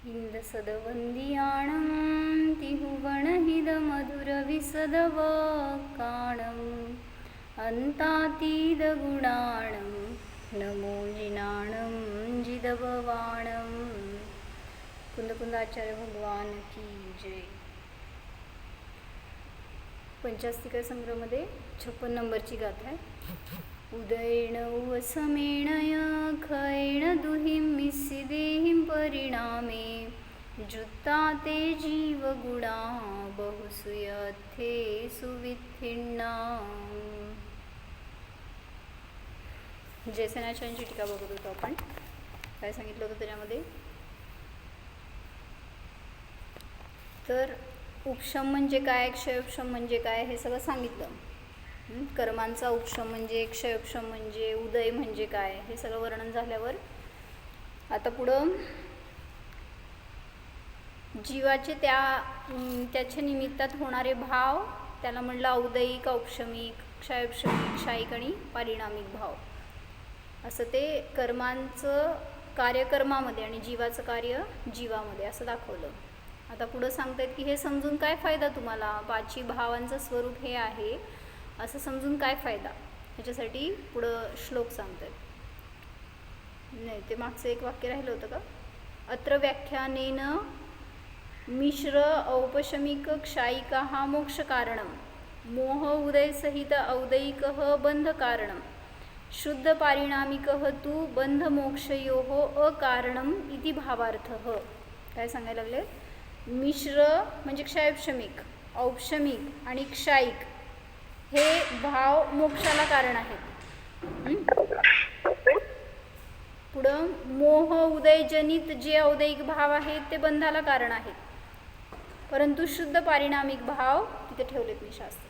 इंदसदवंदियाणं तिहुवणहिदमधुरविसदवकाणम् अन्तातीदगुणाणं नमो जिनाणं जिदभवाणं। कुंदकुंदाचार्य भगवान की जय। पंचास्तिका संग्रहामध्ये 56 नंबरची गाथा आहे। उदयेन उवसमेणय खयेण दुहिं मिस्सिदेहिं परिणामे जुत्ता ते जीवगुणा बहुसूयथे सुविथिन्ना। जयसेनाचार्यांची टीका बघत होतो आपण। काय सांगितलं होतं त्याच्यामध्ये? तर उपशम म्हणजे काय, क्षयोपशम म्हणजे काय हे सगळं सांगितलं। कर्मांचा उपशम म्हणजे, क्षयोपशम म्हणजे, उदय म्हणजे काय हे सगळं वर्णन झाल्यावर आता पुढं जीवाचे त्याच्या निमित्तात होणारे भाव त्याला म्हणलं औदयिक, औपशमिक, क्षयोपशमिक, क्षायिक आणि पारिणामिक भाव। असं ते कर्मांचं कार्य कर्मामध्ये आणि जीवाचं कार्य जीवामध्ये असं दाखवलं। आता पुढं सांगतायत की हे समजून काय फायदा तुम्हाला, पाची भावांचं स्वरूप हे आहे असं समजून काय फायदा, ह्याच्यासाठी पुढं श्लोक सांगतायत। नाही, ते मागचं एक वाक्य राहिलं होतं का? अत्र व्याख्यानेन मिश्र औपशमिक क्षायिका मोक्ष कारणम मोह उदय सहित औदयिक बंध कारणम शुद्ध पारिणामिक तु बंध मोक्षयोः अकारणम इति भावार्थः। काय सांगायला लागले? मिश्र म्हणजे क्षयोपशमिक, औपशमिक आणि क्षायिक हे भाव मोक्षाला कारण आहेत। पुढं मोह उदयजनित जे औदयिक भाव आहेत ते बंधाला कारण आहेत, परंतु शुद्ध पारिणामिक भाव तिथे ठेवलेत मी शास्त्र।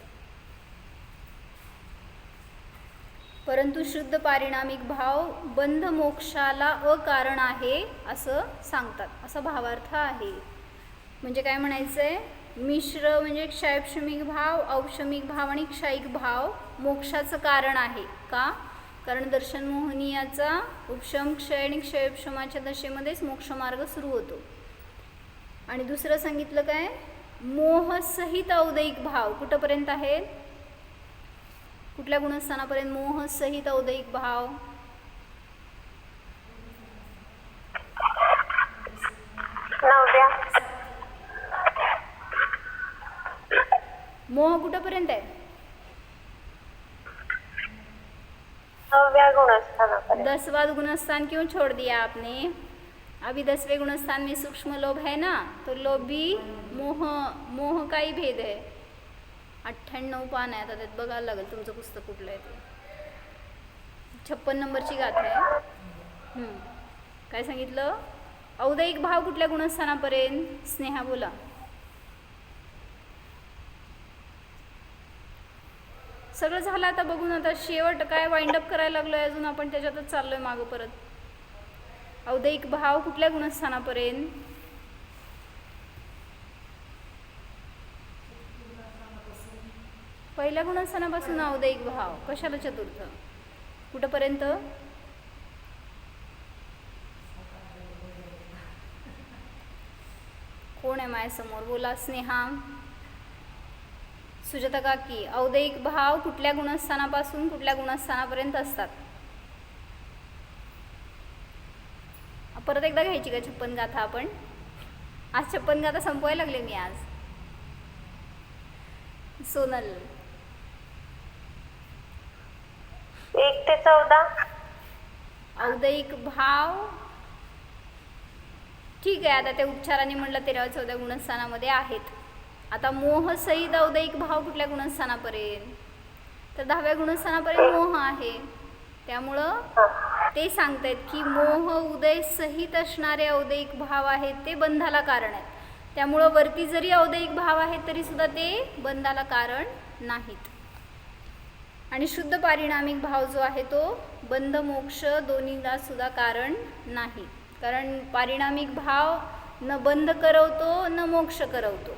परंतु शुद्ध पारिणामिक भाव बंध मोक्षाला अकारण आहे असं सांगतात, असा भावार्थ आहे। म्हणजे काय म्हणायचं आहे? मिश्र म्हणजे क्षयोपशमिक भाव, औपशमिक भाव आणि क्षायिक भाव मोक्षाचं कारण आहे। का? कारण दर्शन मोहनीयाचा उपशम, क्षय आणि क्षयोपशमाच्या दशेमध्येच मोक्षमार्ग सुरू होतो। आणि दुसरं सांगितलं काय? मोहसहित औदयिक भाव कुठंपर्यंत आहेत? कुठल्या गुणस्थानापर्यंत मोहसहित औदयिक भाव? मोह कुठंपर्यंत आहे? 9व्या गुणस्थानापर्यंत। 10वां गुणस्थान क्यों छोड़ दिया आपने? अभी 10वें गुणस्थान में सूक्ष्म लोभ है ना, तो लोभ भी मोह का ही भेद है। 98 पान आहे, आता त्यात बघायला लागेल तुमचं पुस्तक कुठलं आहे ते। 56 नंबरची गाथा आहे। काय सांगितलं? औदयिक भाव कुठल्या गुणस्थानापर्यंत? स्नेहा बोला। सगळं झालं आता बघून, आता शेवट काय वाइंडअप करायला लागलोय, अजून आपण त्याच्यातच चाललोय मागं परत। औदयिक भाव कुठल्या गुणस्थानापर्यंत? पहिल्या गुणस्थानापासून औदयिक भाव, कशाला चतुर्थ? कुठंपर्यंत? कोण आहे माझ्यासमोर? बोला स्नेहा, सुजाता काकी। औदयिक भाव कुठल्या गुणस्थानापासून कुठल्या गुणस्थानापर्यंत असतात? परत एकदा घ्यायची का 56 गाथा आपण? आज 56 गाथा संपवायला लागले मी आज। सोनल 1 ते 14। औदयिक भाव ठीक आहे, आता ते उपचाराने म्हणलं 13-14 गुणस्थानामध्ये आहेत। आता मोहसहित औदयिक भाव कुठल्या गुणस्थानापर्यंत? तर 10व्या गुणस्थानापर्यंत मोह आहे। त्यामुळं ते सांगतायत की मोह उदय सहित असणारे औदयिक भाव आहेत ते बंधाला कारण आहेत। त्यामुळं वरती जरी औदयिक भाव आहेत तरी सुद्धा ते बंधाला कारण नाहीत। आणि शुद्ध पारिणामिक भाव जो आहे तो बंध मोक्ष दोन्हीला सुद्धा कारण नाही। कारण पारिणामिक भाव न बंध करवतो न मोक्ष करवतो,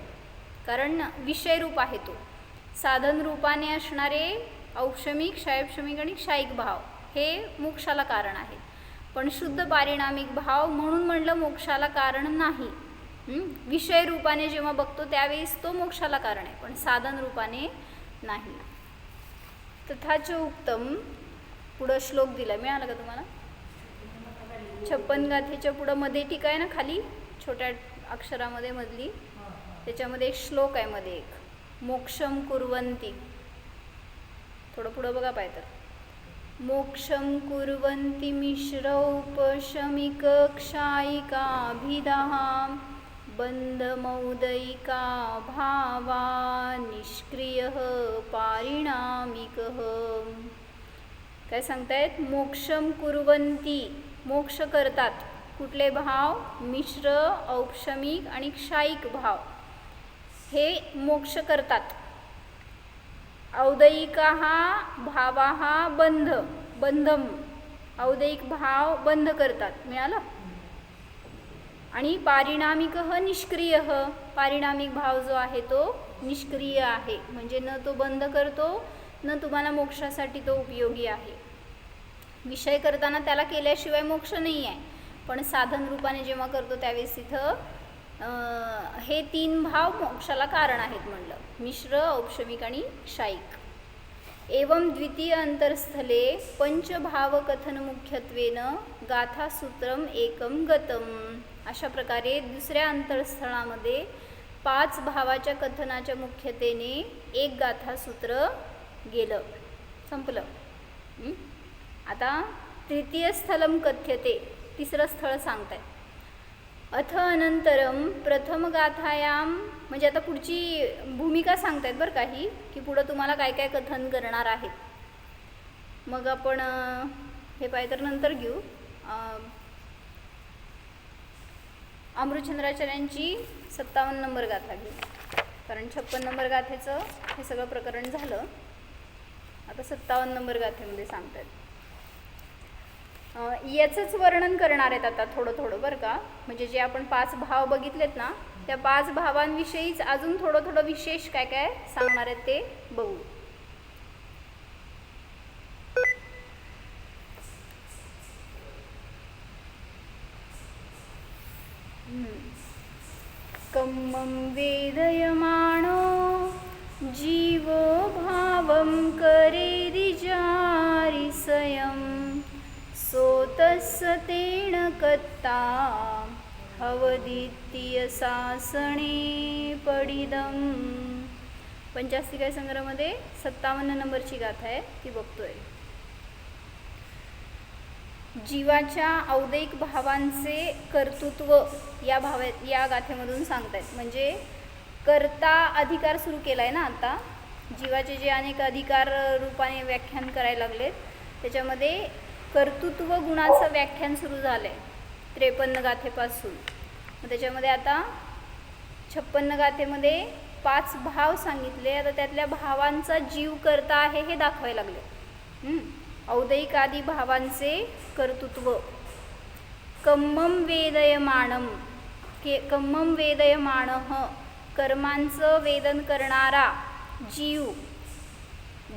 कारण विषय रूप आहे तो। साधन रूपाने असणारे औपशमिक, क्षयोपशमिक आणि क्षायिक भाव हे मोक्षाला कारण आहे, पण शुद्ध पारिणामिक भाव म्हणून म्हणलं मोक्षाला कारण नाही. विषय रूपाने जेव्हा बघतो त्यावेळेस तो मोक्षाला कारण आहे, पण साधन रूपाने नाही. तथाच उक्तम, पुढं श्लोक दिला, मिळालं का तुम्हाला? 56 गाथेच्या पुढं मध्ये टीका आहे ना खाली छोट्या अक्षरामध्ये मधली, त्याच्यामध्ये एक श्लोक आहे मध्ये एक, मोक्षम कुर्वन्ति. थोडं पुढं बघा पाय तर, मोक्षम कुर्वन्ति मिश्रौपशमिक क्षायिकाभिधाः बन्धमौदयिका भावा निष्क्रियः पारिणामिकः. काय सांगतायत? मोक्षम कुर्वन्ति, मोक्ष करतात. कुठले भाव? मिश्र, औपशमिक आणि क्षायिक भाव हे मोक्ष करतात. औदयिका भावा बंध, बंधम, औदयिक भाव बंध करतात. मिळालं? आणि पारिणामिक निष्क्रिय, पारिणामिक भाव जो आहे तो निष्क्रिय आहे, म्हणजे न तो बंध करतो न तुम्हाला मोक्षासाठी तो उपयोगी आहे. विषय करताना त्याला केल्याशिवाय मोक्ष नाही आहे, पण साधन रूपाने जेव्हा करतो त्यावेळेस तिथं हे 3 भाव मोक्षाला कारण आहेत म्हणलं, मिश्र, औपशमिक आणि क्षायिक. एवं द्वितीय अंतरस्थले पंचभावकथन मुख्यत्वेन गाथासूत्रम एकम गतम. अशा प्रकारे दुसऱ्या अंतरस्थळामध्ये 5 भावाच्या कथनाच्या मुख्यतेने एक गाथासूत्र गेलं, संपलं. आता तृतीय स्थलम कथ्यते, तिसरं स्थळ सांगताय. अथ अनंतरम प्रथम गाथायाम, म्हणजे आता पुढची भूमिका सांगतायत बरं काही, की पुढं तुम्हाला काय काय कथन करणार आहेत. मग आपण हे पाहिजे तर नंतर घेऊ. अमृतचंद्राचार्यांची 57 नंबर गाथा घेऊ, कारण 56 नंबर गाथेचं हे सगळं प्रकरण झालं. आता 57 नंबर गाथेमध्ये सांगतायत. याचंच वर्णन करणार आहेत आता थोडं थोडं बरं का, म्हणजे जे आपण 5 भाव बघितलेत ना, त्या 5 भावांविषयीच अजून थोडं थोडं विशेष काय काय सांगणार आहेत ते बघू. कम्मं वेदयमानो जीवो भावं करेदिजारिसयं सोतस्य तेन कत्ता हवदित्य सासणे पडिदम. पंचास्तिका संग्रहामध्ये 57 नंबरची गाथा आहे, ती बघतोय. जीवाच्या औदैक भावांचे कर्तृत्व या गाथेमधून सांगतायत. म्हणजे कर्ता अधिकार सुरू केला आहे ना आता, जीवाचे जे अनेक अधिकार रूपाने व्याख्यान करायला लागलेत, त्याच्यामध्ये कर्तृत्व गुणाचं व्याख्यान सुरू झालं आहे 53 गाथेपासून. मग त्याच्यामध्ये आता 56 गाथेमध्ये 5 भाव सांगितले. आता त्यातल्या भावांचा जीव कर्ता आहे हे दाखवायला लागले. औदैक आदी भावांचे कर्तृत्व. कम्मं वेदयमाणम, कम्मं वेदयमाणः, कर्मांचं वेदन करणारा जीव.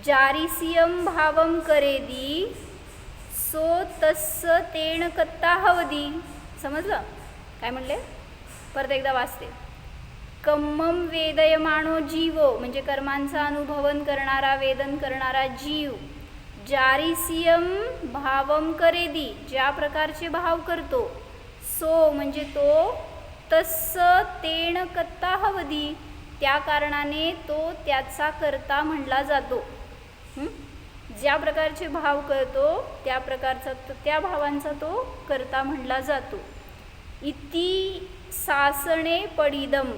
जारिसियम भावम करेदी सो तस्स तेण कत्ता हवदी. समजलं काय म्हणले? परत एकदा वाचते. कम्मं वेदयमाणो जीवो, म्हणजे कर्मांचा अनुभवन करणारा, वेदन करणारा जीव. जारिसियम भावम करेदी, ज्या प्रकारचे भाव करतो. सो म्हणजे तो, तस्स तेण कत्ता हवदी, त्या कारणाने तो त्याचा कर्ता म्हणला जातो. ज्या प्रकारचे भाव करतो त्या प्रकारचा त्या भावांचा तो कर्ता म्हणला जातो. इति सासणे पडिदम,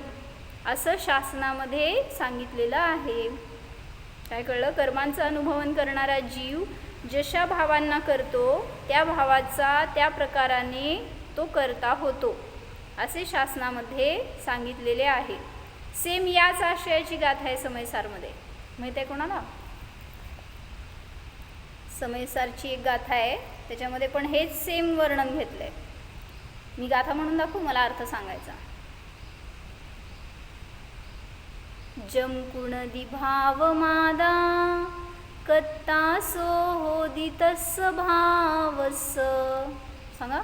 असं शासनामध्ये सांगितलेलं आहे. काय कळलं? कर्मांचं अनुभवन करणारा जीव जशा भावांना करतो त्या भावाचा त्या प्रकाराने तो कर्ता होतो, असे शासनामध्ये सांगितलेले आहे. सेम याच आशयाची गाथा आहे समयसारमध्ये. माहिती आहे कोणाला? समयसारची एक गाथा आहे, त्याच्यामध्ये पण हेच सेम वर्णन घेतलंय. मी गाथा म्हणून दाखवू, मला अर्थ सांगायचा. जमकुणदी भाव मादा कत्ता सो होदितस्स भावस्स. सांगा.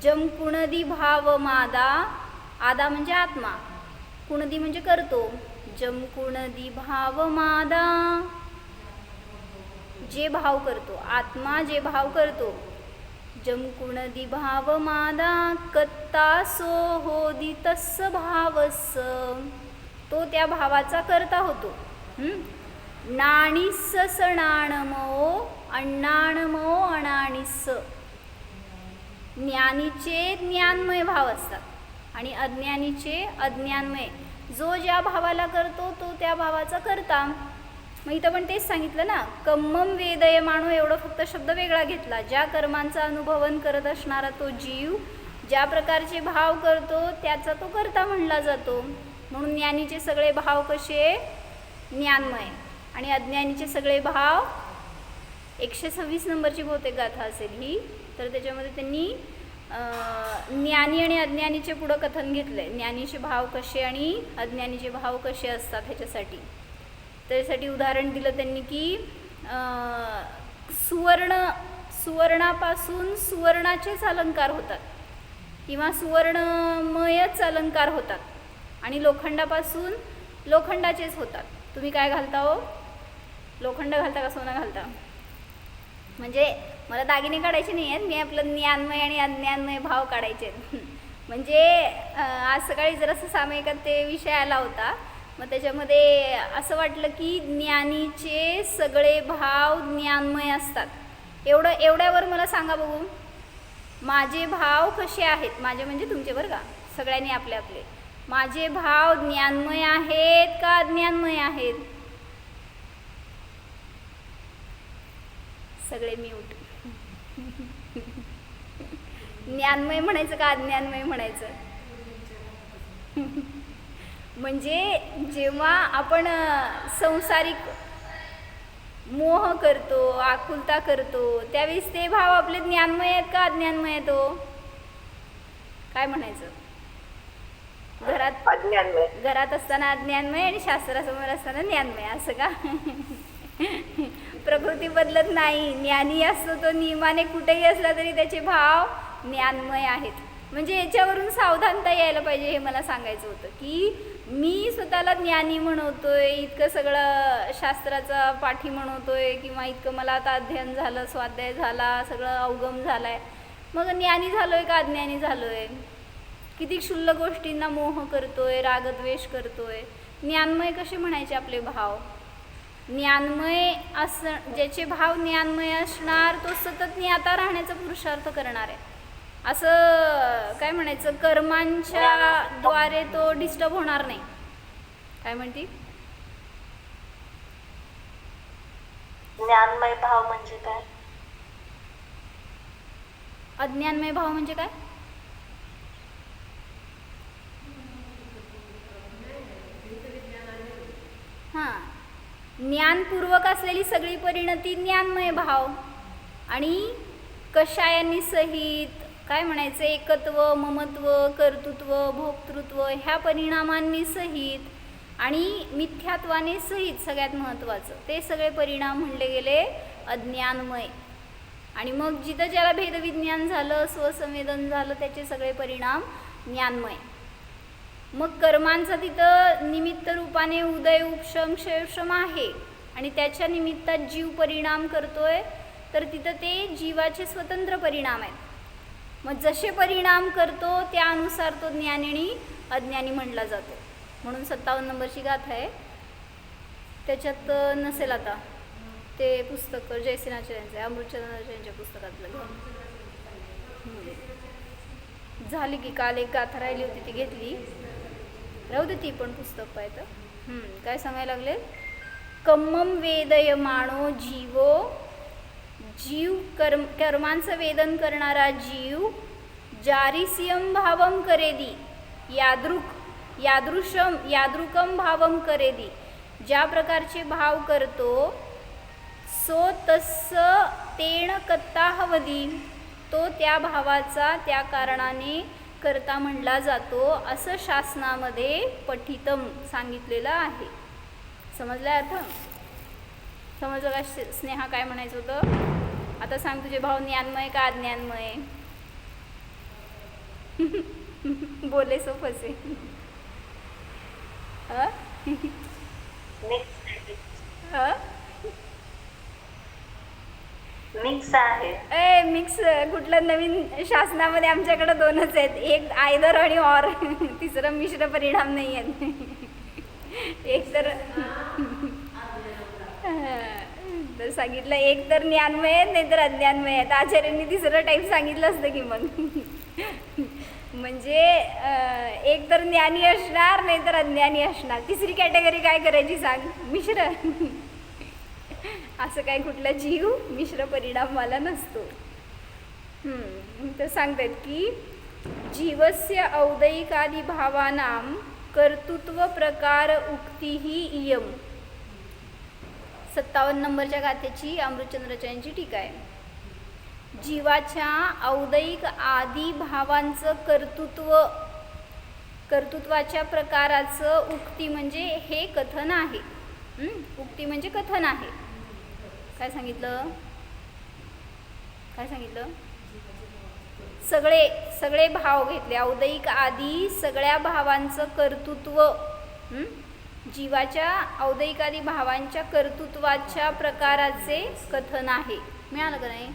जम कुणदी भाव मादा, आदा म्हणजे आत्मा, कुणदी म्हणजे करतो. जम कुणदी भाव मादा, जे भाव करतो, आत्मा जे भाव करतो. जम कुणदी भाव मादा, कत्ता सो होदी तस्स भावस, तो त्या भावाचा करता होतो. नाणीस सणाणमो, अण्णाणमो अणाणीस. ज्ञानीचे ज्ञानमय भाव असतात आणि अज्ञानीचे अज्ञानमय. जो ज्या भावाला करतो तो त्या भावाचा करता. मग इथं पण तेच सांगितलं ना, कम्मम वेदयमानो एवढं फक्त शब्द वेगळा घेतला. ज्या कर्मांचा अनुभवन करत असणारा तो जीव ज्या प्रकारचे भाव करतो त्याचा तो करता म्हणला जातो. म्हणून ज्ञानीचे सगळे भाव कसे, ज्ञानमय, आणि अज्ञानीचे सगळे भाव 126 नंबरची बहुतेक गाथा असेल ही, तर त्याच्यामध्ये त्यांनी ज्ञानी आणि अज्ञानीचे पुढं कथन घेतलं आहे. ज्ञानीचे भाव कसे आणि अज्ञानीचे भाव कसे असतात ह्याच्यासाठी. त्यासाठी उदाहरण दिलं त्यांनी की सुवर्णापासून सुवर्णाचेच अलंकार होतात किंवा सुवर्णमयच अलंकार होतात आणि लोखंडापासून लोखंडाचेच होतात. तुम्ही काय घालता हो, लोखंड घालता का सोनं घालता? म्हणजे मला दागिने काढायचे नाही आहेत, मी आपलं ज्ञानमय आणि अज्ञानमय भाव काढायचे आहेत. म्हणजे आज सकाळी जरासं सामायिकात ते विषय आला होता, मग त्याच्यामध्ये असं वाटलं की ज्ञानीचे सगळे भाव ज्ञानमय असतात. एवढ्यावर मला सांगा बघू, माझे भाव कसे आहेत? माझे म्हणजे तुमचे बरं का, सगळ्यांनी आपले आपले. माझे भाव ज्ञानमय आहेत का अज्ञानमय आहेत? सगळे म्यूट. ज्ञानमय म्हणायचं का अज्ञानमय म्हणायचं? म्हणजे जेव्हा आपण संसारिक मोह करतो, आकुलता करतो, त्यावेळेस ते भाव आपले ज्ञानमय आहेत का अज्ञानमय आहेत? हो, काय म्हणायचं? घरात असताना अज्ञानमय आणि शास्त्रासमोर असताना ज्ञानमय, असं का? प्रकृती बदलत नाही. ज्ञानी असतो तो नियमाने कुठेही असला तरी त्याचे भाव ज्ञानमय आहेत. म्हणजे याच्यावरून सावधानता यायला पाहिजे, हे मला सांगायचं होतं की मी स्वतःला ज्ञानी म्हणवतोय, इतकं सगळं शास्त्राचा पाठी म्हणवतोय किंवा इतकं मला आता अध्ययन झालं, स्वाध्याय झाला, सगळं अवगम झालाय, मग ज्ञानी झालोय का अज्ञानी झालोय? किती क्षुल्लक गोष्टींना मोह करतोय, रागद्वेष करतोय. ज्ञानमय कसे म्हणायचे आपले भाव? ज्ञानमय ज्याचे भाव ज्ञानमय असणार तो सतत ज्ञाता राहण्याचा पुरुषार्थ करणार आहे. असं काय म्हणायचं, कर्मांच्या द्वारे तो डिस्टर्ब होणार नाही. काय म्हणते? ज्ञानमय भाव म्हणजे काय? अज्ञानमय भाव म्हणजे काय? हां, ज्ञानपूर्वक असलेली सगळी परिणती ज्ञानमय भाव, आणि कषायांनी सहित काय म्हणायचं, एकत्व, ममत्व, कर्तृत्व, भोक्तृत्व ह्या परिणामांनी सहित आणि मिथ्यात्वाने सहित, सगळ्यात महत्त्वाचं ते सगळे परिणाम म्हणले गेले अज्ञानमय. आणि मग जिथं ज्याला भेदविज्ञान झालं, स्वसंवेदन झालं, त्याचे सगळे परिणाम ज्ञानमय. मग कर्मांचा तिथं निमित्त रूपाने उदय, उपशम, क्षयशम आहे आणि त्याच्या निमित्तात जीव परिणाम करतोय, तर तिथं ते जीवाचे स्वतंत्र परिणाम आहेत. मग जसे परिणाम करतो त्यानुसार तो ज्ञानी आणि अज्ञानी म्हणला जातो. म्हणून 57 नंबरची गाथा आहे, त्याच्यात नसेल आता ते पुस्तक जयसिंहाचार्यांचं आहे, अमृतचंद्राचार्यांच्या पुस्तकातलं झाली की काल एक गाथा राहिली होती ती घेतली, राहू दे ती पण पुस्तक पाहिजे. काय सांगायला लागले? कम्मम वेदयमानो जीवो, जीव कर्मांचं वेदन करणारा जीव, जारिसियम भावम करेदी, यादृकम भावम करेदी, ज्या प्रकारचे भाव करतो, सो तस्स तेण कत्ता हवदी, तो त्या भावाचा त्या कारणाने करता म्हणला जातो, असं शासनामध्ये पठितम सांगितलेलं आहे. समजला अर्थ? समजलं का स्नेहा काय म्हणायचं होतं? आता सांग, तुझे भाव ज्ञानमय का अज्ञानमय? बोले सो फसे. अ? अ? मिक्स आहे. मिक्स कुठलं नवीन शासनामध्ये आमच्याकडे 2च आहेत, एक आयदर आणि ऑर. तिसरं मिश्र परिणाम नाही आहेत. एक तर तर सांगितलं एक तर ज्ञानमय आहेत नाही तर अज्ञानमय आहेत. आचार्यांनी तिसरं टाईप सांगितलं असतं की मग. म्हणजे एक तर ज्ञानी असणार नाही तर अज्ञानी असणार. तिसरी कॅटेगरी काय करायची सांग? मिश्र. असं काय कुठला जीव मिश्र परिणामवाला नसतो. तर सांगतात की जीवस्य औदैकादी भावानां कर्तृत्व प्रकार उक्तीही इयम. 57 नंबरच्या गाथेची अमृतचंद्राचार्यांची टीका आहे. जीवाच्या औदैक आदी भावांचं कर्तृत्वाच्या प्रकाराचं उक्ती म्हणजे हे कथन आहे. उक्ती म्हणजे कथन आहे. काय सांगितलं? सगळे भाव घेतले. औदैक आदी सगळ्या भावांचं कर्तृत्व, जीवाच्या औदैकादी भावांच्या कर्तृत्वाच्या प्रकाराचे कथन आहे. मिळालं का नाही?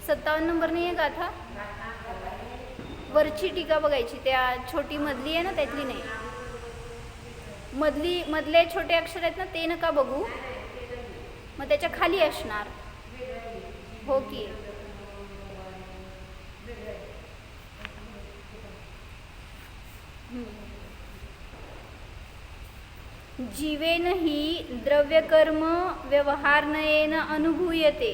57 नंबर नाही आहे गाथा. वरची टीका बघायची, त्या छोटी मधली आहे ना त्यातली नाही. मधले छोटे अक्षर आहेत ना ते नका बघू, मग त्याच्या खाली असणार. हो की जीवेन ही द्रव्यकर्म व्यवहारनयेन अनुभूयते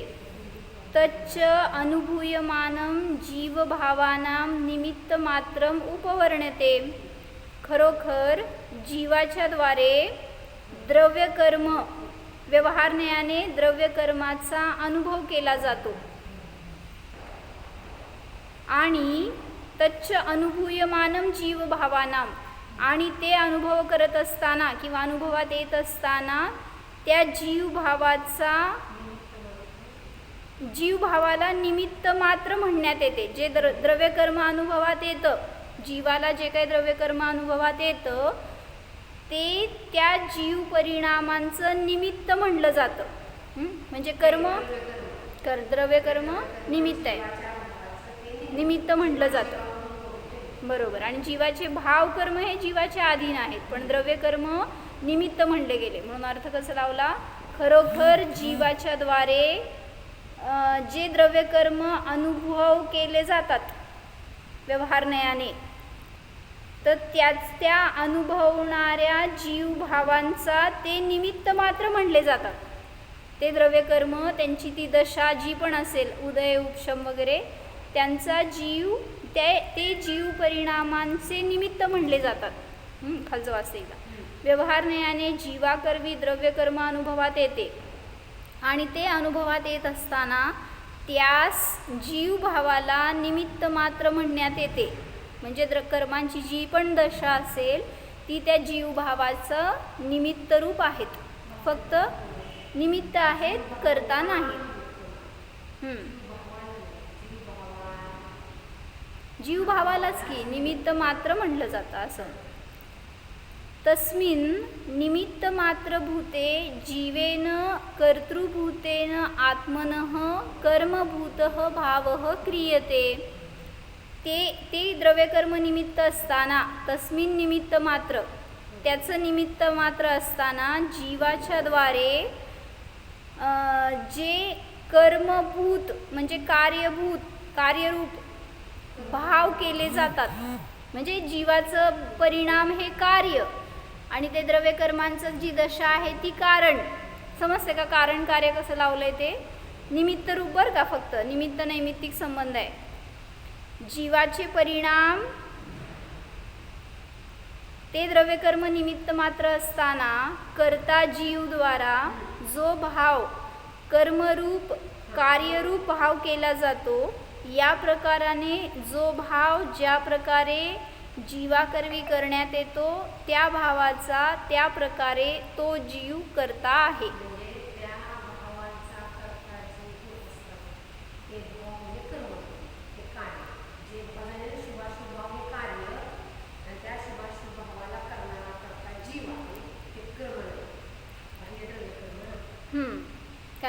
तच्च अनुभूयमानं जीवभावानां निमित्तमात्रम उपवर्ण्यते. खरोखर जीवाच्या द्वारे द्रव्यकर्म व्यवहारन्यायाने द्रव्यकर्माचा अनुभव केला जातो आणि तच्च अनुभूयमानं जीवभावानां, आणि ते अनुभव करत असताना किंवा अनुभवात येत असताना त्या जीवभावाला निमित्त मात्र म्हणण्यात येते. जे द्रव्यकर्म अनुभवात येतं, जीवाला जे काही द्रव्यकर्म अनुभवात येतं ते त्या जीव परिणामांचं निमित्त म्हणलं जातं. म्हणजे द्रव्यकर्म निमित्त आहे, निमित्त म्हटलं जातं. बरोबर. आणि जीवाचे भावकर्म हे जीवाचे अधीन आहेत, पण द्रव्यकर्म निमित्त म्हणले गेले. म्हणून अर्थ कसा लावला? खरोखर जीवाच्या द्वारे जे द्रव्यकर्म अनुभव केले जातात व्यवहारन्यायाने, तर त्या अनुभवणाऱ्या जीवभावांचा ते निमित्त मात्र म्हणले जातात. ते द्रव्यकर्म, त्यांची ती दशा जी पण असेल, उदय उपशम वगैरे, त्यांचा ते जीव परिणामांचे निमित्त म्हणले जातात. खालचं वाचलेला. व्यवहारन्यायाने जीवाकरवी द्रव्यकर्म अनुभवात येते आणि ते अनुभवात येत असताना त्यास जीवभावाला निमित्त मात्र म्हणण्यात येते. म्हणजे कर्मांची जी पण दशा असेल ती त्या जीवभावाचं निमित्त रूप आहेत, फक्त निमित्त आहेत, करता नाही. जीवभावालाच की निमित्त मात्र म्हणलं जातं असं. तस्मिन् निमित्त मात्र भूते जीवेन कर्तृभूतेन आत्मनः कर्मभूतः भावः क्रियते. ते द्रव्यकर्म निमित्त असताना, तस्मिन् निमित्त मात्र, त्याचं निमित्त मात्र असताना जीवाच्या द्वारे जे कर्मभूत म्हणजे कार्यरूप भाव केले जातात. म्हणजे जीवाचं परिणाम हे कार्य आणि ते द्रव्यकर्मांचं जी दशा आहे ती कारण. समजते का? कारण कार्य कसं लावलंय ते निमित्त रूप बरं का, फक्त निमित्त नैमित्तिक संबंध आहे. जीवाचे परिणाम ते द्रव्यकर्म निमित्त मात्र असताना कर्ता जीवद्वारा जो भाव कर्मरूप कार्यरूप भाव केला जातो, या प्रकाराने जो भाव ज्या प्रकारे जीवाकरवी करण्यात येतो त्या भावाचा त्या प्रकारे तो जीव करता आहे.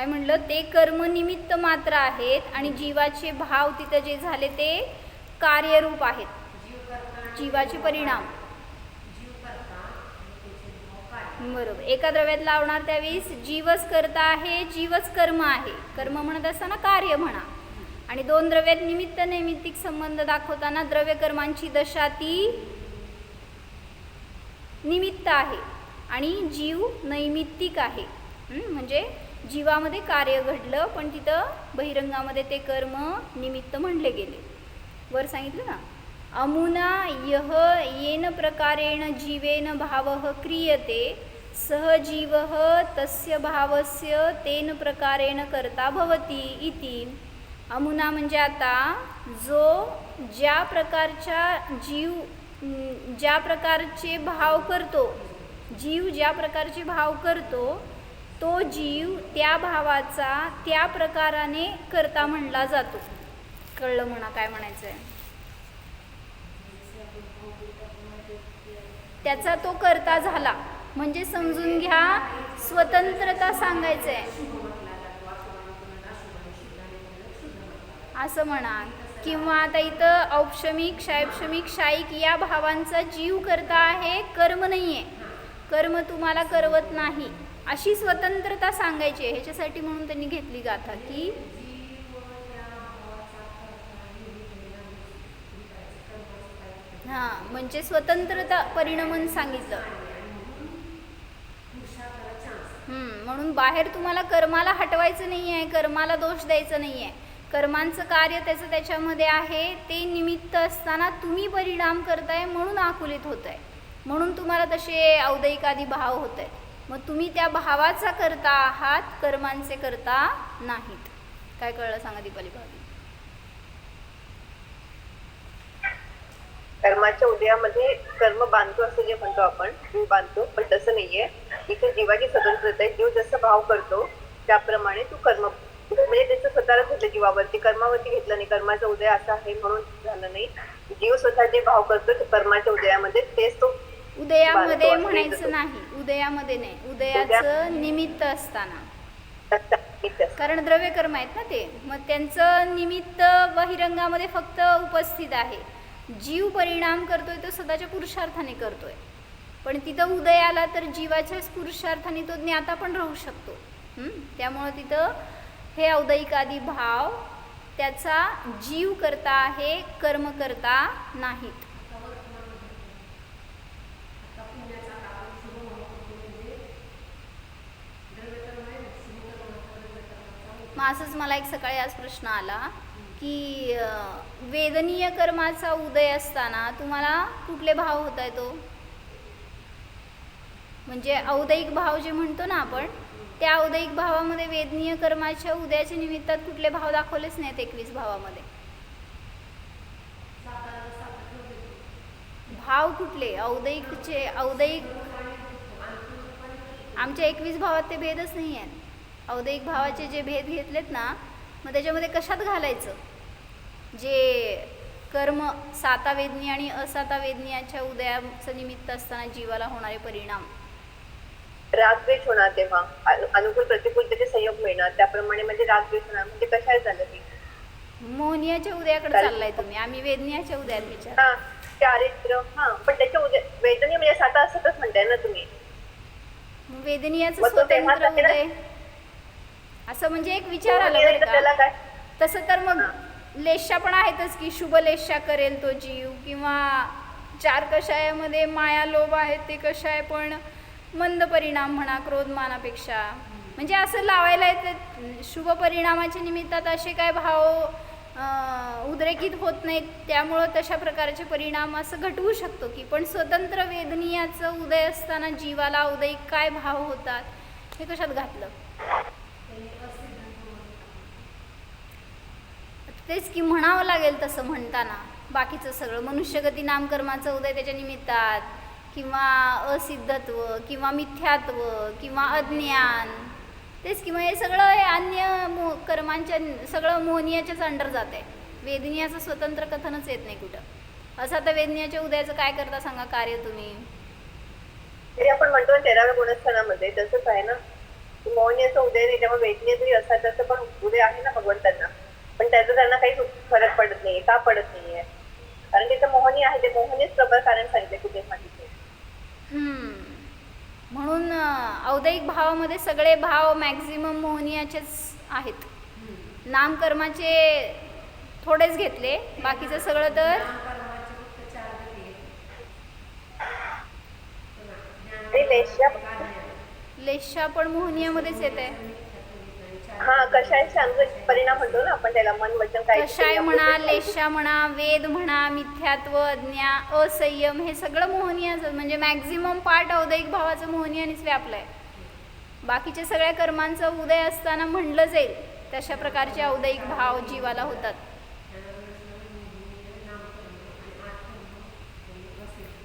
काय म्हणलं, ते कर्मनिमित्त मात्र आहेत आणि जीवाचे भाव तिथं जे झाले ते कार्यरूप आहेत, जीवाचे परिणाम. बरोबर. एका द्रव्यात लावणार त्यावेळेस जीवच कर्ता आहे, जीवच कर्म आहे. कर्म म्हणत असताना कार्य म्हणा. आणि दोन द्रव्यात निमित्त नैमित्तिक संबंध दाखवताना द्रव्य कर्मांची दशा ती निमित्त आहे आणि जीव नैमित्तिक आहे. म्हणजे जीवामध्ये कार्य घडलं पण तिथं बहिरंगामध्ये ते कर्म निमित्त म्हणले गेले. वर सांगितलं ना, अमुना यह येन प्रकारेण जीवेन भावः क्रियते सह जीवः तस्य भावस्य तेन प्रकारेण कर्ता भवति इति. अमुना म्हणजे आता जो ज्या प्रकारचे भाव करतो, जीव ज्या प्रकारचे भाव करतो तो जीव त्या भावाचा त्या प्रकाराने कर्ता म्हणला जातो. कळलं म्हणा काय म्हणायचं आहे? त्याचा तो कर्ता झाला म्हणजे समजून घ्या स्वतंत्रता सांगायचं आहे असं म्हणा. किंवा आता इथं औपशमिक, क्षायपशमिक, शायिक या भावांचा जीव करता आहे, कर्म नाही आहे. कर्म तुम्हाला करवत नाही अशी स्वतंत्रता सांगायची आहे. ह्याच्यासाठी म्हणून त्यांनी घेतली गाथा की हां म्हणजे स्वतंत्रता परिणमन सांगितलं. म्हणून बाहेर तुम्हाला कर्माला हटवायचं नाही आहे, कर्माला दोष द्यायचा नाही आहे. कर्मांचं कार्य त्याचं त्याच्यामध्ये आहे, ते निमित्त असताना तुम्ही परिणाम करताय म्हणून आकुलित होत आहे, म्हणून तुम्हाला तसे औदैकादी भाव होत आहेत. मग तुम्ही त्या भावाचा करता आहात, कर्मांचे करता नाहीत. काय कळलं सांगा दीपाली भाभी? कर्माच्या उदयामध्ये कर्म बांधतो असं जे म्हणतो आपण, जीव बांधतो, पण तसं नाहीये. इथे जीवाची स्वतंत्रता आहे. जीव जसं भाव करतो त्याप्रमाणे तू कर्म, म्हणजे त्याचं स्वतःला घेतलं जीवावरती, कर्मावरती घेतलं नाही. कर्माचा उदय असा आहे म्हणून झालं नाही. जीव स्वतः जे भाव करतो ते कर्माच्या उदयामध्ये तेच तो उदयामध्ये म्हणायचं नाही, उदयामध्ये नाही, उदयाचं निमित्त असताना. कारण द्रव्य कर्म आहेत ना ते, मग त्यांचं निमित्त बहिरंगामध्ये फक्त उपस्थित आहे. जीव परिणाम करतोय तो स्वतःच्या पुरुषार्थाने करतोय, पण तिथं उदय आला तर जीवाच्याच पुरुषार्थाने तो ज्ञाता पण राहू शकतो. त्यामुळं तिथं हे औदैकादी भाव त्याचा जीव करता आहे, कर्म करता नाहीत. मग असंच मला एक सकाळी आज प्रश्न आला की वेदनीय कर्माचा उदय असताना तुम्हाला कुठले भाव होत आहे तो, म्हणजे औदैक भाव जे म्हणतो ना आपण, त्या औदैक भावामध्ये वेदनीय कर्माच्या उदयाच्या निमित्तात कुठले भाव दाखवलेच नाहीत 21 भावामध्ये. भाव कुठले औदैकचे? औदैक आमच्या 21 भावात ते भेदच नाही आहेत. औदैक भावाचे जे भेद घेतलेत ना, मग त्याच्यामध्ये कशात घालायचं? जे कर्म साता वेदनी आणि असाता वेदनीयाच्या उदयाचं निमित्त असताना जीवाला होणारे परिणाम, रागद्वेष होणार तेव्हा अनुकूल प्रतिकूल त्याचे संयोग मिळणार, त्याप्रमाणे म्हणजे रागद्वेष होणार. म्हणजे कशाला झालं की मोहनीयाच्या उदयाकडे चाललाय तुम्ही, आम्ही वेदनीयाच्या उदयात विचार. हा चारित्र, हा पण त्याच्या उदय वेदनी म्हणजे साता असतच म्हणताय ना तुम्ही. वेदनीयाचं स्वतंत्र उदय असं म्हणजे एक विचार आला बरं का. तसं तर मग लेशा पण आहेतच की, शुभ लेशा करेल तो जीव, किंवा 4 कषायामध्ये माया लोभ आहेत ते कषाय पण मंद परिणाम म्हणा क्रोधमानापेक्षा, म्हणजे असं लावायला येते. शुभ परिणामाच्या निमित्तात असे काय भाव उद्रेकित होत नाहीत, त्यामुळं तशा प्रकारचे परिणाम असं घटवू शकतो की. पण स्वतंत्र वेदनीयाचं उदय असताना जीवाला उदयिक काय भाव होतात हे कशात घातलं? तेच की म्हणावं लागेल तसं म्हणताना. बाकीचं सगळं मनुष्यगती नामकर्माचं उदय त्याच्या निमित्तात, किंवा असिद्धत्व, किंवा मिथ्यात्व, किंवा अज्ञान, तेच किंवा हे सगळं हे अन्य कर्मांच्या सगळं मोहनीयाच्याच अंडर जात आहे. वेदनीयाचं स्वतंत्र कथनच येत नाही कुठं. असं आता वेदनीयाच्या उदयाचं काय करता सांगा कार्य तुम्ही? आपण म्हणतो 13व्या गुणस्थानामध्ये तसंच आहे ना. मोहनीचं उदय नाही, त्यामुळे वेदनीय जरी असला त्याचं पण उदय आहे ना भगवंतांना, पण त्याचा त्यांना काही फरक पडत नाहीये. का पडत नाहीये? कारण तिथं मोहनी आहे, ते मोहनीच प्रबळ कारण सांगितले कुठे सांगितले. म्हणून औदैहिक भावामध्ये सगळे भाव मॅक्झिमम मोहनीयाचेच आहेत. नामकर्माचे थोडेच घेतले, बाकीचं सगळं तर ते लेशा लेशा पण मोहनीयामध्येच येत आहे. हा कशाचे अंग परिणाम म्हणतो ना आपण त्याला, मन वचन काय कषाय म्हणा, लेशा म्हणा, वेद म्हणा, मिथ्यात्व, असंयम, हे सगळं मोहनीयाचं, म्हणजे मॅक्झिमम पार्ट औदैहिक भावाचं मोहनीयानेच व्यापलंय. बाकीच्या सगळ्या कर्मांचा उदय असताना म्हणलं जाईल तशा प्रकारचे औदैहिक भाव जीवाला होतात.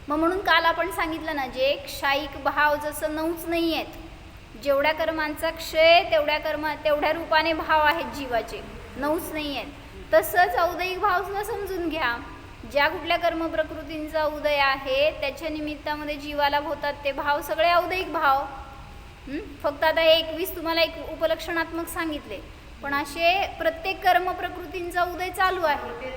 मग म्हणून काल आपण सांगितलं ना, जे क्षायिक भाव जसं 9च नाही आहेत, जेवढ्या कर्मांचा क्षय तेवढ्या रूपाने भाव आहेत जीवाचे, 9च नाही आहेत. तसंच औदैहिक भाव सुद्धा समजून घ्या. ज्या कुठल्या कर्म प्रकृतींचा उदय आहे त्याच्या निमित्तामध्ये जीवाला होतात ते भाव सगळे औदैहिक भाव. फक्त आता 21 तुम्हाला एक उपलक्षणात्मक सांगितले, पण असे प्रत्येक कर्म प्रकृतींचा उदय चालू आहे.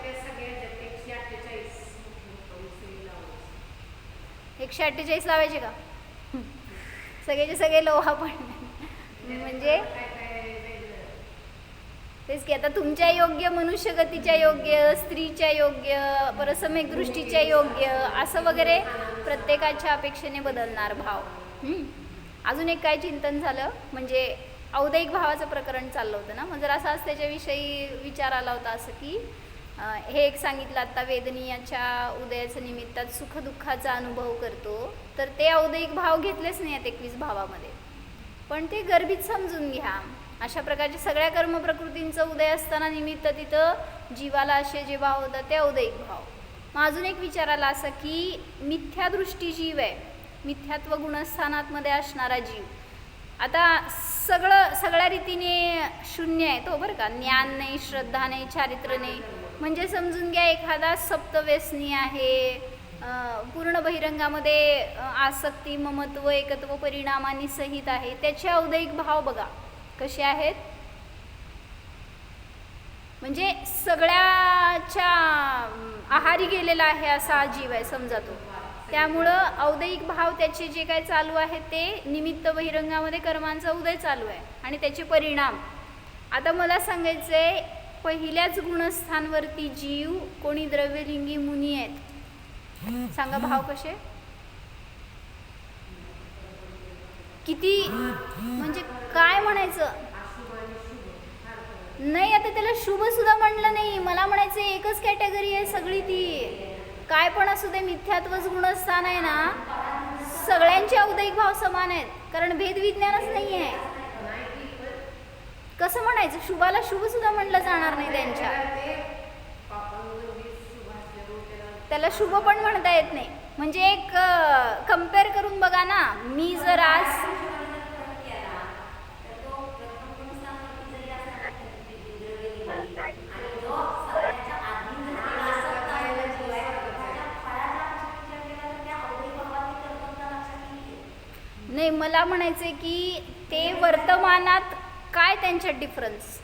148 लावायचे का? सगळेचे सगळे लोहा पण म्हणजे तेच की, आता तुमच्या योग्य, मनुष्यगतीच्या योग्य, स्त्रीच्या योग्य, परसम्यक दृष्टीच्या योग्य, असं वगैरे प्रत्येकाच्या अपेक्षेने बदलणार भाव. अजून एक काय चिंतन झालं, म्हणजे औदैहिक भावाचं प्रकरण चाललं होतं ना, मग जर असं त्याच्याविषयी विचार आला होता, असं की हे एक सांगितलं आता, वेदनीयाच्या उदयाच्या निमित्तात सुखदुःखाचा अनुभव करतो, तर ते औदैहिक भाव घेतलेच नाही आहेत 21 भावामध्ये, पण ते गर्भित समजून घ्या. अशा प्रकारचे सगळ्या कर्म प्रकृतींचा उदय असताना निमित्त तिथं जीवाला असे जे भाव होतात ते औदैहिक भाव. मग अजून एक विचार आला असं की मिथ्यादृष्टी जीव आहे, मिथ्यात्व गुणस्थानातमध्ये असणारा जीव, आता सगळ्या रीतीने शून्य आहे तो, बरं का, ज्ञान नाही, श्रद्धा नाही, चारित्र्य नाही. म्हणजे समजून घ्या एखादा सप्तव्यसनी आहे, पूर्ण बहिरंगामध्ये आसक्ती, ममत्व, एकत्व परिणामांनी सहित आहे, त्याचे औदैहिक भाव बघा कसे आहेत. म्हणजे सगळ्याच्या आहारी गेलेला आहे असा जीव आहे समजा तो. त्यामुळं औदैहिक भाव त्याचे जे काय चालू आहे ते निमित्त बहिरंगामध्ये कर्मांचा उदय चालू आहे आणि त्याचे परिणाम. आता मला सांगायचं आहे, पहिल्याच गुणस्थानवरती जीव कोणी द्रव्यलिंगी मुनी आहेत, सांगा भाव कसे, किती, म्हणजे काय म्हणायचं नाही. आता त्याला शुभ सुद्धा म्हणलं नाही, मला म्हणायचं एकच कॅटेगरी आहे सगळी ती, काय पण असू दे, मिथ्यात्वच गुणस्थान आहे ना, सगळ्यांचे औदैहिक भाव समान आहेत, कारण भेदविज्ञानच नाही आहे. कसं म्हणायचं, शुभाला शुभ सुद्धा म्हणलं जाणार नाही त्यांच्या, त्याला शुभ पण म्हणता येत नाही. म्हणजे एक कम्पेअर करून बघा ना, मी जर आज नाही, मला म्हणायचं की ते वर्तमानात काय त्यांच्यात डिफरन्स,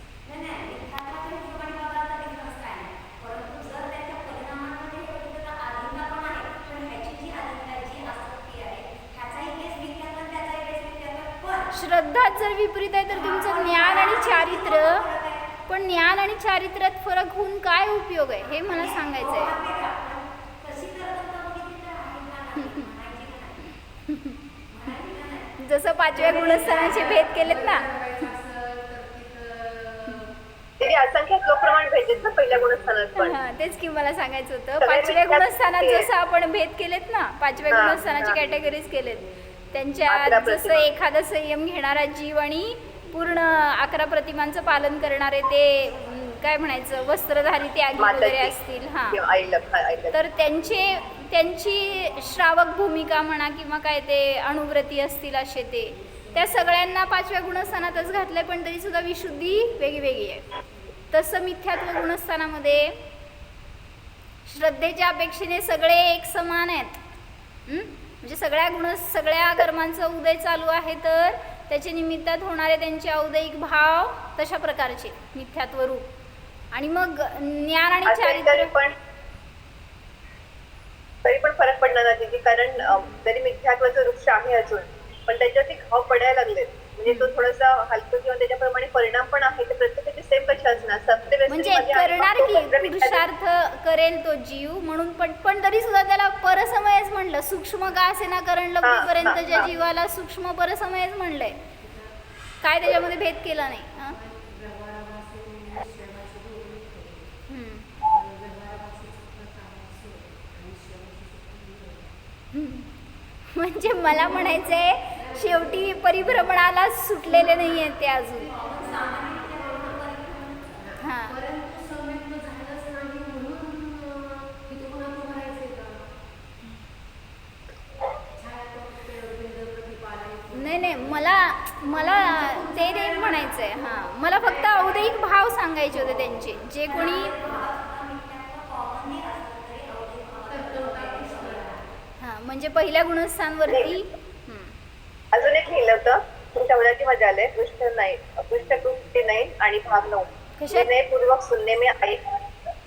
श्रद्धा जर विपरीत आहे तर तुमचं ज्ञान आणि चारित्र्य, पण ज्ञान आणि चारित्र्यात फरक होऊन काय उपयोग आहे हे मला सांगायचं आहे. जसं 5व्या गुणस्थानाचे भेद केलेत ना, ते असंख्य लोकप्रमाण भेटत ना पहिल्या गुणस्थानात पण. तेच की मला सांगायचं होतं, 5व्या गुणस्थानात जसं आपण भेद केलेत ना, 5व्या गुणस्थानाचे कॅटेगरीज केलेत, त्यांच्या जसं एखादा संयम घेणारा जीव आणि पूर्ण 11 प्रतिमांचं पालन करणारे ते काय म्हणायचं वस्त्रधारी त्यागी वगैरे असतील, तर त्यांची श्रावक भूमिका म्हणा किंवा काय ते अनुव्रती असतील असे ते, त्या सगळ्यांना 5व्या गुणस्थानातच घातलंय, पण तरी सुद्धा विशुद्धी वेगळी आहे. तसं मिथ्यात्व गुणस्थानामध्ये श्रद्धेच्या अपेक्षेने सगळे एक समान आहेत. म्हणजे सगळ्या कर्मांचा उदय चालू आहे, तर त्याच्या निमित्तात होणारे त्यांचे औदयिक भाव तशा प्रकारचे मिथ्यात्व रूप. आणि मग ज्ञान आणि असेल चारित्र्य तरी पण फरक पडणार नाही तिथे, कारण जरी मिथ्यात्वाचं वृक्ष आहे अजून, पण त्याच्यावरती घाव पडायला लागलेत, म्हणजे तो थोडासा हलतो किंवा त्याच्याप्रमाणे परिणाम पण आहे. तर प्रत्येकाचे सेम कसे असणार, सत्य व्यवस्थित म्हणजे मध्ये आहे, करणार मग तो की पंधरा मिनिटात- पुरुषार्थ करेल तो जीव म्हणून, पण तरी सुद्धा त्याला परसमयच म्हणलं. सूक्ष्म का असे ना करण लब्धीपर्यंत ज्या हा. जीवाला सूक्ष्म परसमयच म्हणलंय. काय त्याच्यामध्ये भेद केला नाही. हं? हम्म. म्हणजे मला म्हणायचंय शेवटी परिभ्रमणाला सुटलेले नाही आहेत ते अजून. हा नाही मला मला ते नाही म्हणायचंय. हां, मला फक्त औदयिक भाव सांगायचे होते त्यांचे, जे कोणी हां म्हणजे पहिल्या गुणस्थानवरती. अजून एक लिहिलं होतं तुमच्या मराठीमध्ये आलंय, पृष्ठ 259 आणि भाग 9. कशात? विनयपूर्वक सुनने में आई,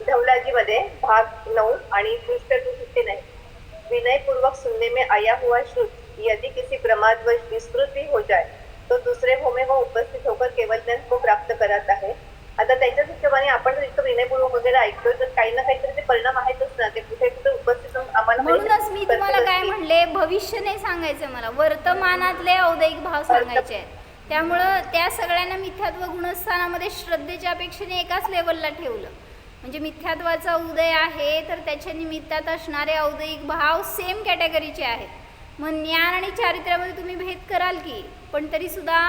धवलाजीमध्ये भाग 9 आणि पृष्ठ 259. विनयपूर्वक सुनने में आया हुआ श्रुत यदि किसी प्रमादवश विस्मृत भी हो जाए तो दूसरे हो में वो उपस्थित होकर केवल ज्ञान को प्राप्त करत आहे. आता त्याच्याच हिशोबाने आपण जर इतकं विनयपूर्वक वगैरे ऐकतोय तर काही ना काहीतरी ते परिणाम आहेतच ना, ते कुठे कुठे उपस्थित होऊन आम्हाला म्हणूनच मी तुम्हाला काय म्हणले, भविष्य नाही सांगायचं मला, वर्तमानातले औदयिक भाव सांगायचे आहेत. त्यामुळं त्या सगळ्यांना मिथ्यात्व गुणस्थानामध्ये श्रद्धेच्या अपेक्षेने एकाच लेवलला ठेवलं. म्हणजे मिथ्यात्वाचा उदय आहे तर त्याच्या निमित्तात असणारे औदयिक भाव सेम कॅटेगरीचे आहेत. मग ज्ञान आणि चारित्र्यामध्ये तुम्ही भेद कराल की, पण तरीसुद्धा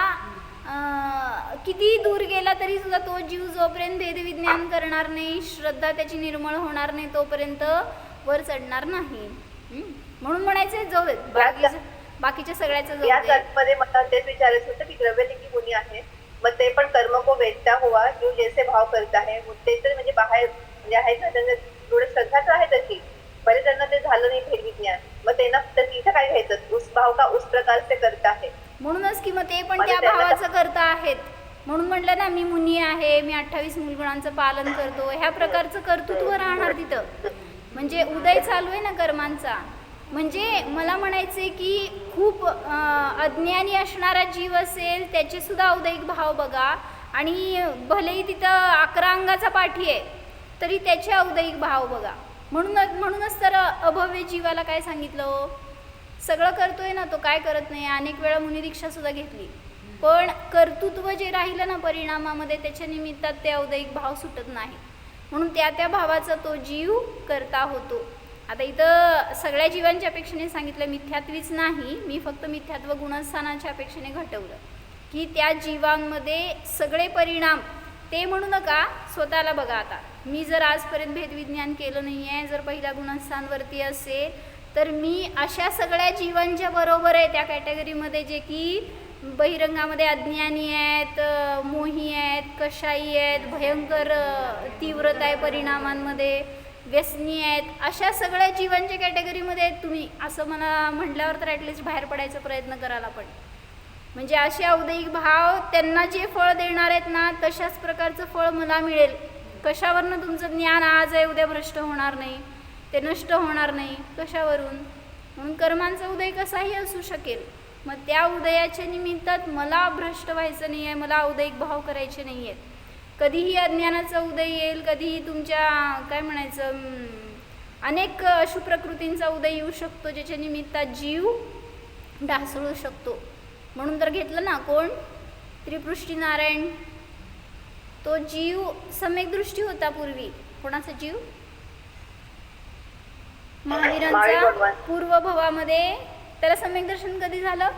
किती दूर गेला तरी सुद्धा तो जीव जोपर्यंत भेदविज्ञान करणार नाही, श्रद्धा त्याची निर्मळ होणार नाही, तोपर्यंत वर चढणार नाही. म्हणून म्हणायचं जाऊ देत, बाकीच्या सगळ्याचं जाऊ या दे. ग्रंथमध्ये मला तेच विचारायचं होतं की द्रव्यलिंगी मुनी आहे, मग ते पण कर्म को वेचता हुआ जीव जैसे भाव करता है, ते तर म्हणजे बाहेर म्हणजे आहेत ना, त्यांना थोडं श्रद्धा तर आहे तशी, पहिले त्यांना ते झालं नाही भेद विज्ञान, मग त्यांना तिथं काय घ्यायचं, उस भाव का उस प्रकार से करता है. म्हणूनच की मग ते पण म्हणजे त्या त्यांना भावाचं करता आहेत. म्हणून म्हटलं ना, मी मुनी आहे, मी 28 मूलगुणांचं पालन करतो, ह्या प्रकारचं कर्तृत्व राहणार तिथं. म्हणजे उदय चालू आहे ना कर्मांचा. म्हणजे मला म्हणायचे की खूप अज्ञानी असणारा जीव असेल त्याचे सुद्धा औदयिक भाव बघा, आणि भलेही तिथं 11 अंगाचा पाठी आहे तरी त्याचे औदयिक भाव बघा. म्हणूनच तर अभव्य जीवाला काय सांगितलं, सगळं करतोय ना तो, काय करत नाही. अनेक वेळा मुनिदीक्षा सुद्धा घेतली, पण कर्तृत्व जे राहिलं ना परिणामामध्ये, त्याच्या निमित्तात ते औदयिक भाव सुटत नाही. म्हणून त्या भावाचा तो जीव करता होतो. आता इथं सगळ्या जीवांच्या अपेक्षेने सांगितलं, मिथ्यात्वीच नाही, मी फक्त मिथ्यात्व गुणस्थानाच्या अपेक्षेने घटवलं की त्या जीवांमध्ये सगळे परिणाम. ते म्हणू नका, स्वतःला बघा. आता मी जर आजपर्यंत भेदविज्ञान केलं नाही आहे, जर पहिल्या गुणस्थानवरती असेल, तर मी अशा सगळ्या जीवांच्या बरोबर आहे त्या कॅटेगरीमध्ये, जे की बहिरंगामध्ये अज्ञानी आहेत, मोही आहेत, कशाई आहेत, भयंकर तीव्रता आहे परिणामांमध्ये, व्यसनी आहेत. अशा सगळ्या जीवांच्या कॅटेगरीमध्ये आहेत तुम्ही, असं मला म्हटल्यावर तर ॲटलिस्ट बाहेर पडायचा प्रयत्न करायला पण. म्हणजे असे औदयिक भाव त्यांना जे फळ देणार आहेत ना, तशाच प्रकारचं फळ मला मिळेल. कशावरनं तुमचं ज्ञान आज आहे उद्या भ्रष्ट होणार नाही, ते नष्ट होणार नाही, कशावरून. म्हणून कर्मांचा उदय कसाही असू शकेल, मग त्या उदयाच्या निमित्तात मला भ्रष्ट व्हायचं नाही आहे, मला औदयिक भाव करायचे नाही आहेत. कधीही अज्ञानाचा उदय येईल, कधीही तुमच्या काय म्हणायचं अनेक अशुप्रकृतींचा उदय येऊ शकतो, ज्याच्या निमित्तात जीव ढासळू शकतो. म्हणून तर घेतलं ना, कोण त्रिपृष्टी नारायण, तो जीव सम्यक दृष्टी होता पूर्वी. कोणाचा जीव? महावीरांचा. पूर्वभवामध्ये त्याला सम्यक दर्शन कधी झालं?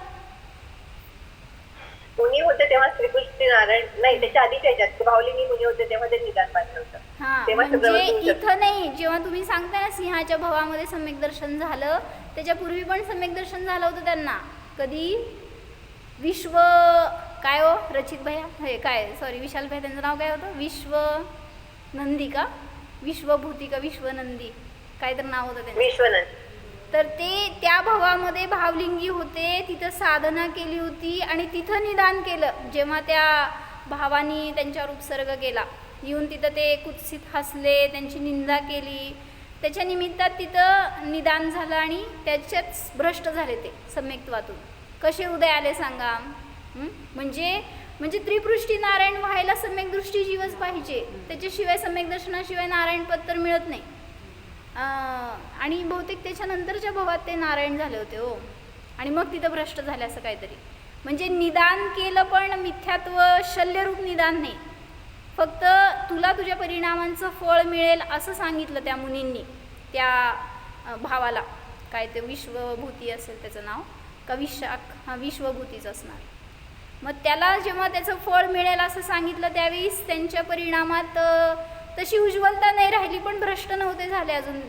मुनी होते तेव्हा श्रीकृष्ण नारायण नाही, त्याच्या आधीच्या ह्याच्यात भावलिंगी मुनी होते तेव्हा ते निदान पाहिलं होतं. हा, तेव्हा म्हणजे सगळं होऊ शकतं. इथं नाही. जेव्हा तुम्ही सांगता ना सिंहाच्या भवामध्ये सम्यक दर्शन झालं, त्याच्या पूर्वी पण सम्यक दर्शन झालं होतं त्यांना. कधी? विश्व काय हो रचित भैया, हे काय सॉरी विशाल भैया, त्यांचं नाव काय होतं? विश्वनंदी का विश्वभूती का विश्वनंदी काय तर नाव होतं त्यांचं. तर ते त्या भावामध्ये भावलिंगी होते, तिथं साधना केली होती आणि तिथं निदान केलं. जेव्हा त्या भावानी त्यांच्यावर उपसर्ग केला, येऊन तिथं ते कुत्सित हसले, त्यांची निंदा केली, त्याच्या निमित्तात तिथं निदान झालं आणि त्याच्याच भ्रष्ट झाले ते सम्यक्त्वातून. कसे उदय आले सांगा? म्हणजे त्रिपृष्ठी नारायण व्हायला सम्यक दृष्टी जीवच पाहिजे, त्याच्याशिवाय सम्यक दर्शनाशिवाय नारायण पद तर मिळत नाही. आणि बहुतेक त्याच्यानंतरच्या भावात ते नारायण झाले होते हो, आणि मग तिथं भ्रष्ट झाले असं काहीतरी. म्हणजे निदान केलं पण मिथ्यात्व शल्यरूप निदान नाही, फक्त तुला तुझ्या परिणामांचं फळ मिळेल असं सांगितलं त्या मुनींनी त्या भावाला. काय ते विश्वभूती असेल त्याचं नाव का विश्वभूतीच असणार. मग त्याला जेव्हा त्याचं फळ मिळेल असं सांगितलं, त्यावेळीस त्यांच्या परिणामात तशी उज्ज्वलता नाही राहिली, पण भ्रष्ट नव्हते झाले अजून.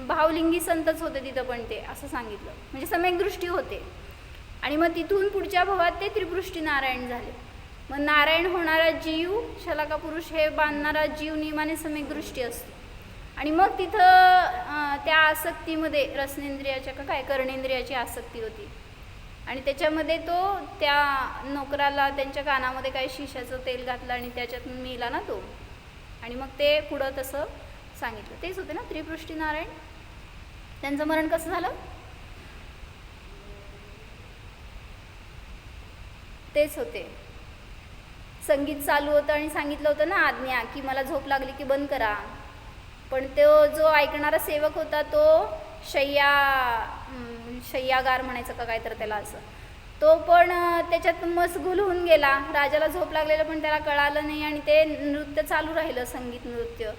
भावलिंगी संतच होते तिथं पण ते, असं सांगितलं. म्हणजे सम्यक दृष्टी होते. आणि मग तिथून पुढच्या भावात ते त्रिपृष्ठी नारायण झाले. मग नारायण होणारा जीव, शलाका पुरुष हे बांधणारा जीव नियमाने सम्यक दृष्टी असतो. आणि मग तिथं त्या आसक्तीमध्ये रसनेंद्रियाच्या का काय कर्णेंद्रियाची आसक्ती होती, आणि त्याच्यामध्ये तो त्या नोकराला त्यांच्या कानामध्ये काही शिशाचं तेल घातलं आणि त्याच्यात मेला ना तो. आणि मग ते पुढं तसं सांगितलं. तेच होते ना त्रिपृष्ठी नारायण. त्यांचं मरण कसं झालं? तेच होते. संगीत चालू होतं आणि सांगितलं होतं ना आज्ञा की मला झोप लागली की बंद करा. पण तो जो ऐकणारा सेवक होता तो शय्यागार म्हणायचं का काय तर त्याला, असं तो पण त्याच्यात मशगूल होऊन गेला. राजाला झोप लागलेलं पण त्याला कळालं नाही, आणि ते नृत्य चालू राहिलं, संगीत नृत्य.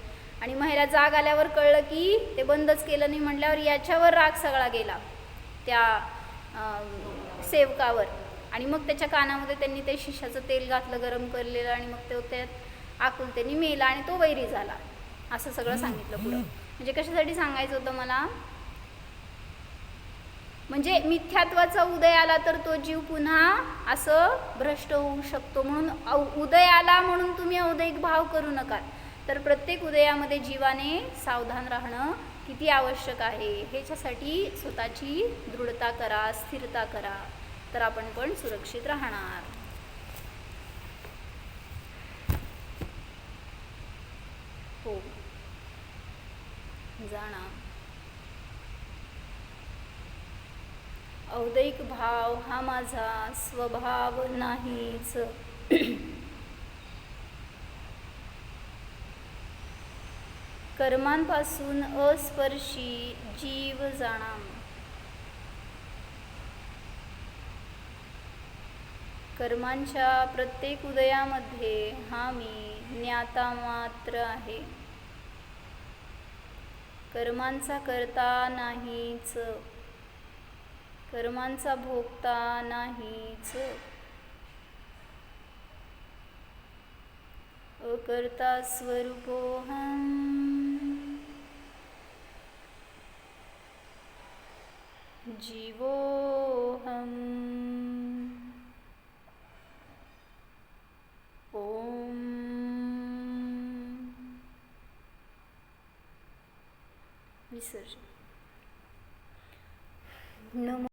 आणि महिला जाग आल्यावर कळलं की ते बंदच केलं नाही, म्हटल्यावर याच्यावर राग सगळा गेला त्या सेवकावर. आणि मग त्याच्या कानामध्ये त्यांनी ते शिशाचं तेल घातलं गरम करलेलं, आणि मग तो त्यात आकुलतेने मेला आणि तो वैरी झाला. असं सगळं सांगितलं पुढं. म्हणजे कशासाठी सांगायचं होतं मला? म्हणजे मिथ्यात्वाचा उदय आला तर तो जीव पुन्हा असं भ्रष्ट होऊ शकतो. म्हणून उदय आला म्हणून तुम्ही औदैहिक भाव करू नका. तर प्रत्येक उदयामध्ये जीवाने सावधान राहणं किती आवश्यक आहे, ह्याच्यासाठी स्वतःची दृढता करा, स्थिरता करा, तर आपण पण सुरक्षित राहणार. हो, जाणा. औदैहिक भाव हा माझा स्वभाव नाहीच. कर्मांपासून अस्पर्शी जीव जाणा. कर्मांच्या प्रत्येक उदयामध्ये हा मी ज्ञाता मात्र आहे, कर्मांचा करता नाहीच, कर्मांचा भोगता नाहीच. अकर्ता स्वरूपोऽहम् जीवोऽहम्. ओम विसर्जन. नमो